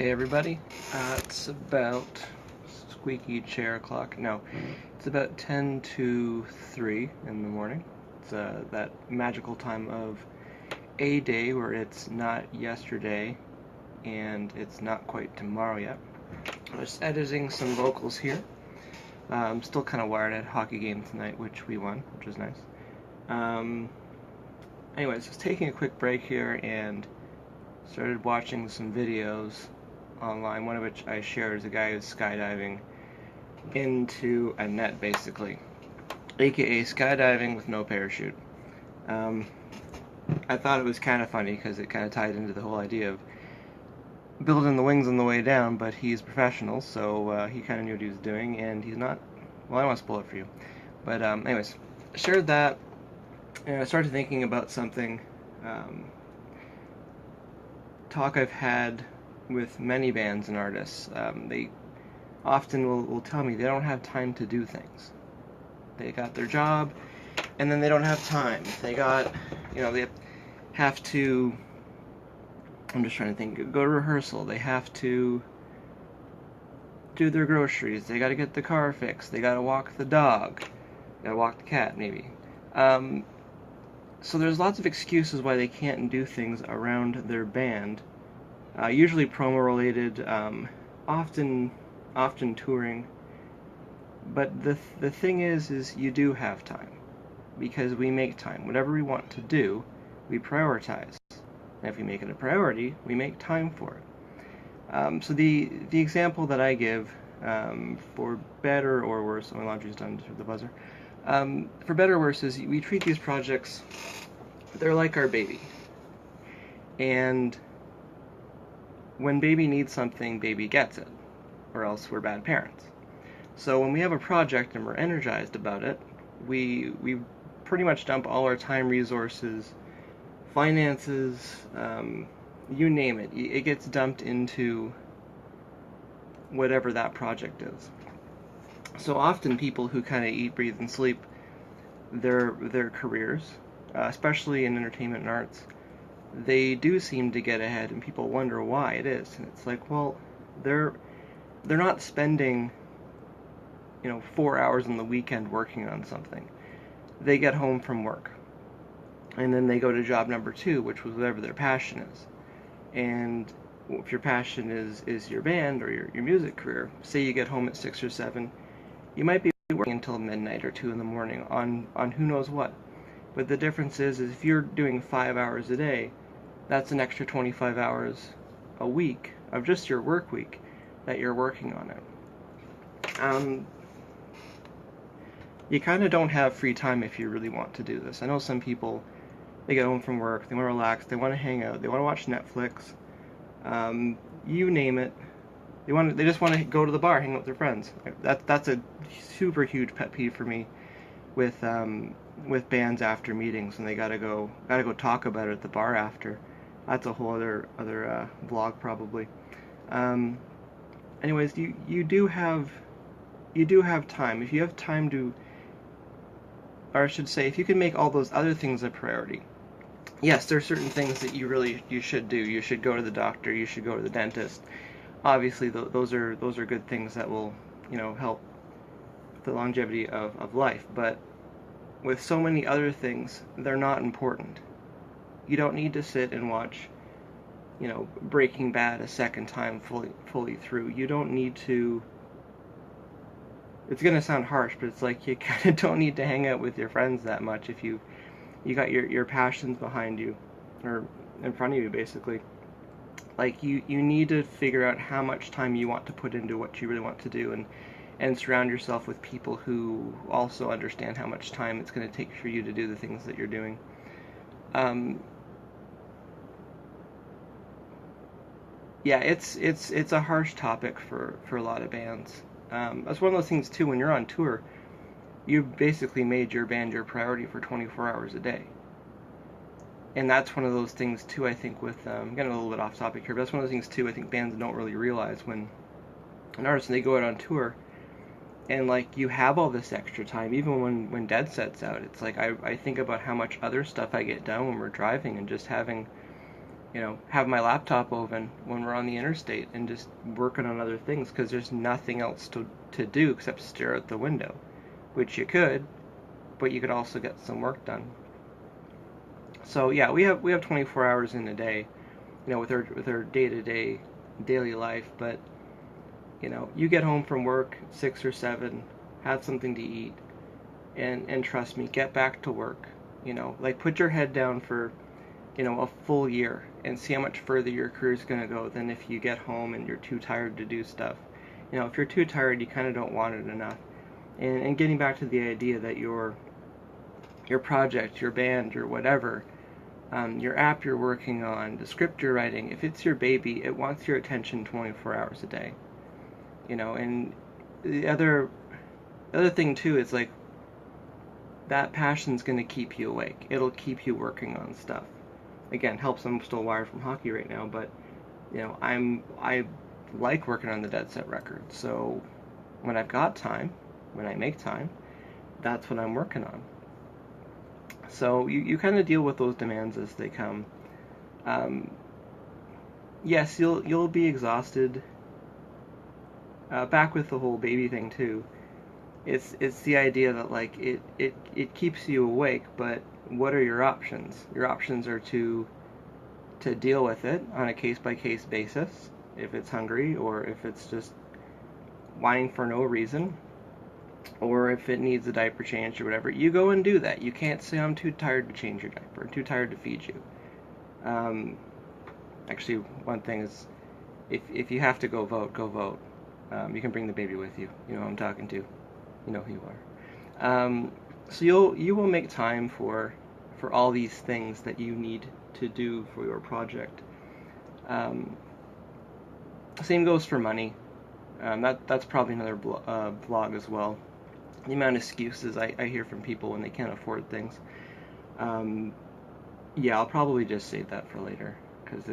Hey everybody, it's about squeaky chair clock. No, it's about 10 to 3 in the morning. It's that magical time of a day where it's not yesterday and it's not quite tomorrow yet. I'm just editing some vocals here. I'm still kind of wired at hockey game tonight, which we won, which was nice. Anyways, just taking a quick break here and started watching some videos online, one of which I shared is a guy who's skydiving into a net, basically, aka skydiving with no parachute. I thought it was kind of funny because it kind of tied into the whole idea of building the wings on the way down, but he's professional, so he kind of knew what he was doing, and he's not, well, I don't want to spoil it for you, but anyways, I shared that, and I started thinking about something, talk I've had with many bands and artists. They often will tell me they don't have time to do things. They got their job, and then they don't have time. They got, they have to, I'm just trying to think, go to rehearsal. They have to do their groceries. They got to get the car fixed. They got to walk the dog. Got to walk the cat, maybe. So there's lots of excuses why they can't do things around their band. Usually promo related, often touring. But the thing is you do have time, because we make time. Whatever we want to do, we prioritize. And if we make it a priority, we make time for it. So the example that I give, for better or worse, my laundry's done through the buzzer. For better or worse is we treat these projects, they're like our baby. And when baby needs something, baby gets it, or else we're bad parents. So when we have a project and we're energized about it, we pretty much dump all our time, resources, finances, you name it. It gets dumped into whatever that project is. So often people who kind of eat, breathe, and sleep their careers, especially in entertainment and arts, they do seem to get ahead, and people wonder why it is. And it's like, well, they're not spending 4 hours on the weekend working on something. They get home from work, and then they go to job number 2, which was whatever their passion is. And if your passion is your band or your music career, say you get home at 6 or 7, you might be working until midnight or 2 in the morning on who knows what. But the difference is if you're doing 5 hours a day, that's an extra 25 hours a week of just your work week that you're working on it. You kind of don't have free time if you really want to do this. I know some people, they get home from work, they want to relax, they want to hang out, they want to watch Netflix, you name it. They just want to go to the bar, hang out with their friends. That's a super huge pet peeve for me with bands after meetings, and they gotta go talk about it at the bar after. That's a whole other vlog probably. Anyways, you do have time. If you have time to, or I should say, if you can make all those other things a priority. Yes, there are certain things that you should do. You should go to the doctor. You should go to the dentist. Obviously, those are good things that will help the longevity of life. But with so many other things, they're not important. You don't need to sit and watch Breaking Bad a second time fully through. You don't need to. It's gonna sound harsh, but it's like you kind of don't need to hang out with your friends that much if you got your passions behind you, or in front of you, basically. Like you need to figure out how much time you want to put into what you really want to do, and surround yourself with people who also understand how much time it's going to take for you to do the things that you're doing. Yeah, it's a harsh topic for a lot of bands. That's one of those things too. When you're on tour, you've basically made your band your priority for 24 hours a day. And that's one of those things too, I think, with, I'm getting a little bit off topic here, but that's one of those things too I think bands don't really realize when an artist, when they go out on tour, and like you have all this extra time, even when Dead Set's out, it's like I think about how much other stuff I get done when we're driving, and just having have my laptop open when we're on the interstate and just working on other things because there's nothing else to do except stare out the window, which you could, but you could also get some work done. So yeah, we have 24 hours in a day, with our day-to-day daily life, but you get home from work 6 or 7, have something to eat, and trust me, get back to work. Like put your head down for a full year and see how much further your career is going to go than if you get home and you're too tired to do stuff. If you're too tired, you kind of don't want it enough. And getting back to the idea that your project, your band, your whatever, your app you're working on, the script you're writing, if it's your baby, it wants your attention 24 hours a day. And the other thing too is like that passion's going to keep you awake. It'll keep you working on stuff. Again, helps I'm still wired from hockey right now, but I like working on the Dead Set record. So when I've got time, when I make time, that's what I'm working on. So you kind of deal with those demands as they come. Yes, you'll be exhausted. Back with the whole baby thing too. It's the idea that like it keeps you awake, but what are your options? Your options are to deal with it on a case-by-case basis, if it's hungry, or if it's just whining for no reason, or if it needs a diaper change or whatever. You go and do that. You can't say, I'm too tired to change your diaper, I'm too tired to feed you. Actually, one thing is, if you have to go vote, go vote. You can bring the baby with you. You know who I'm talking to. You know who you are. So you will make time for all these things that you need to do for your project. Same goes for money. That's probably another vlog as well. The amount of excuses I hear from people when they can't afford things. Yeah, I'll probably just save that for later, because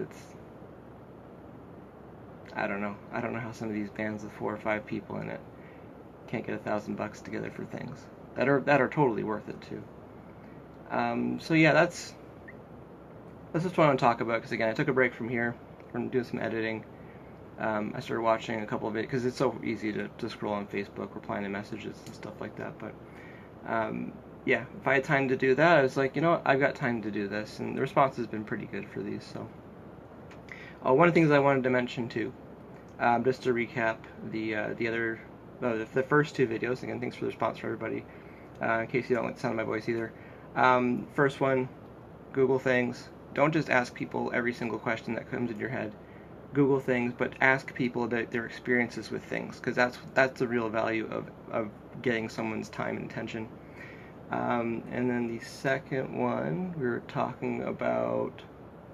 I don't know how some of these bands with 4 or 5 people in it can't get $1,000 together for things that are totally worth it too. So yeah, that's just what I want to talk about, because again, I took a break from here from doing some editing. I started watching a couple of it because it's so easy to scroll on Facebook, replying to messages and stuff like that. But yeah, if I had time to do that, I was like, I've got time to do this, and the response has been pretty good for these. So one of the things I wanted to mention too, just to recap the first 2 videos. Again, thanks for the response for everybody. In case you don't like the sound of my voice either. First one, Google things. Don't just ask people every single question that comes in your head. Google things, but ask people about their experiences with things, because that's the real value of getting someone's time and attention. And then the second one, we were talking about,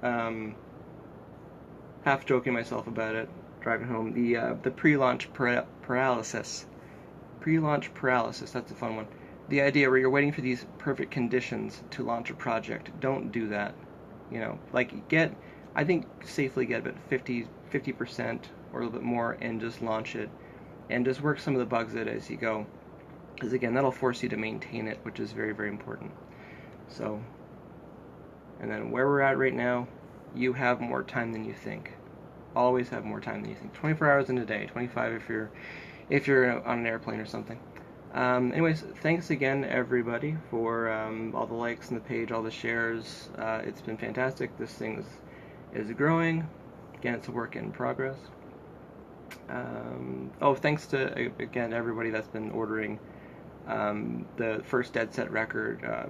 half joking myself about it, driving home, the pre-launch paralysis. Pre-launch paralysis, that's a fun one. The idea where you're waiting for these perfect conditions to launch a project. Don't do that. I think safely get about 50% or a little bit more and just launch it, and just work some of the bugs out as you go, because again, that'll force you to maintain it, which is very, very important. So, and then where we're at right now, you have more time than you think. Always have more time than you think. 24 hours in a day, 25 if you're on an airplane or something. Anyways, thanks again everybody for all the likes on the page, all the shares. It's been fantastic. This thing is growing. Again, it's a work in progress. Thanks to again everybody that's been ordering. The first Dead Set record,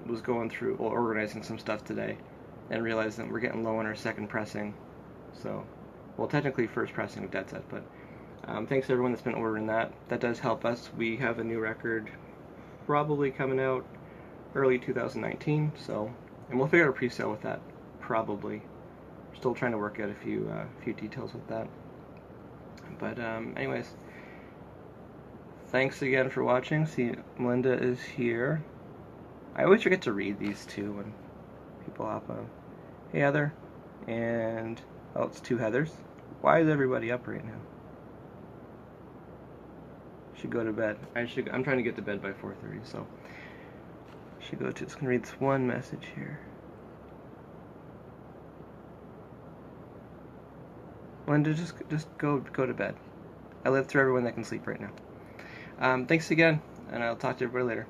was going through organizing some stuff today, and realized that we're getting low on our second pressing. So, well, technically first pressing of Dead Set, but thanks to everyone that's been ordering that. That does help us. We have a new record probably coming out early 2019, so, and we'll figure out a pre-sale with that, probably. Still trying to work out a few details with that. But anyways, thanks again for watching. See, Melinda is here. I always forget to read these too when people hop on. Hey Heather, and it's 2 Heathers. Why is everybody up right now? Should go to bed. I'm trying to get to bed by 4:30, so should go to. Just gonna read this one message here. Linda, just go to bed. I live through everyone that can sleep right now. Thanks again, and I'll talk to everybody later.